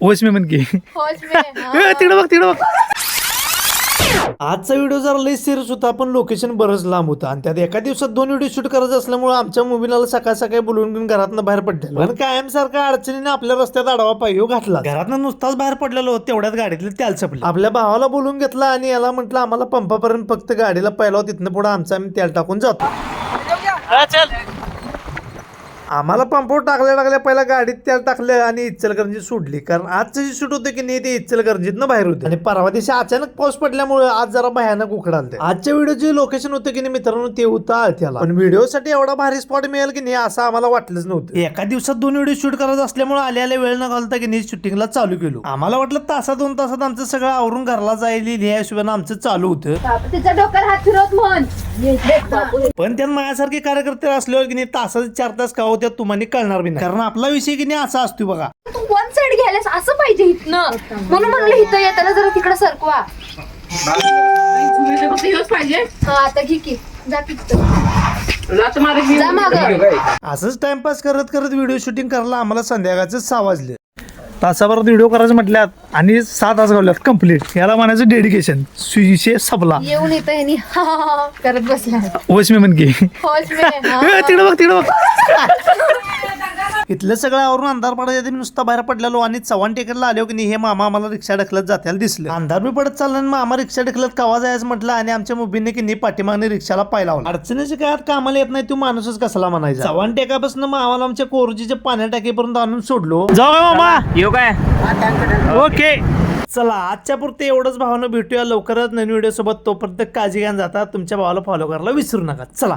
होश में मन की होश में तिकडं बघ तिकडं बघ. आजचा व्हिडिओ जरा लई सिरियस होता, पण लोकेशन बरंच लांब होतं आणि त्यात एका दिवसात 2 व्हिडिओ शूट करायचं असल्यामुळे आमच्या मोबाईलला सकाळ सकाळी बोलवून घेऊन घरातनं बाहेर पडलेलो. पण कायम सारखा अडचणीने आपल्या रस्त्यात आडवा पायो घातला. घरातनं नुसताच बाहेर पडलेलो तेवढ्यात गाडीतले त्याल चपले. आपल्या भावाला बोलून घेतला आणि याला म्हटलं आम्हाला पंपापर्यंत फक्त गाडीला पहिला, तिथनं पुढे आमचं आम्ही तेल टाकून जातो. आम्हाला पंपावर टाकल्या पहिला गाडीत तेल टाकलं आणि इचलकरंजी सोडली, कारण आजचं जे शूट होतं की नाही ते इचलकरंजीतनं बाहेर होते आणि परवा दिवशी अचानक पाऊस पडल्यामुळे आज जरा भयानक उकडालते. आजच्या व्हिडिओचे लोकेशन होतं की नाही मित्रांनो ते होतं आळत्याला, पण व्हिडिओसाठी एवढा भारी स्पॉट मिळेल की नाही असं आम्हाला वाटलंच नव्हतं. एका दिवसात 2 व्हिडिओ शूट करायचं असल्यामुळे आल्या वेळ न घालता की नाही शूटिंगला चालू केलो. आम्हाला वाटलं तासात 2 तासात आमचं सगळं आवरून घरला जाईल ह्या हिशोबाने आमचं चालू होतं. तिच्या डोक्यात हात फिरवत म्हण. पण त्यात माझ्यासारखे कार्यकर्ते असल्यावर की नाही तासाचे 4 तास का होत्या तुम्हाला कळणार बी नाही, कारण आपला विषय की नाही असा असतो बघा. तू वन साइड घ्यायलास असं पाहिजे इथनं, म्हणून म्हणलं इथं येताना जरा तिकडे सरकवा. पाहिजे आता घे की जा जा मागं. असंच टाइमपास करत करत व्हिडिओ शूटिंग करायला आम्हाला संध्याकाळचं 6 वाजले. तासाभरात व्हिडिओ करायचं म्हटल्यात आणि 6 तास घालवल्यात कम्प्लीट. याला म्हणायचं डेडिकेशन. विषय सबला येऊन येतं यांनी करत बसला. होश में मन की होश में तिकडं बघ तिकडं बघ. इथलं सगळं आवरून अंधार पडायच्या नुसता बाहेर पडलेलो आणि चव्हाण टेकरला आलो की नाही हे मामा आम्हाला रिक्षा ढकलत जात्याला दिसलं. अंधार बी पडत चालला आणि मामा रिक्षा ढकलत कवा जायचं म्हटलं आणि आमच्या मुबीने की नाही पाठीमागने रिक्षाला पाय लावला. अडचणीच्या काळात कामाला येत नाही तू माणूसच कसला म्हणायचा. चव्हाण टेकापासून मामाला आमच्या कोरजीच्या पाण्या टाकीपर्यंत आणून सोडलो. जाऊ मामा येऊ काय ओके चला आजच्या पुरते एवढंच. भावानं भेटूया लवकरच नवीन व्हिडिओ सोबत. तोपर्यंत काळजी घ्या. जाता तुमच्या भावाला फॉलो करायला विसरू नका. चला.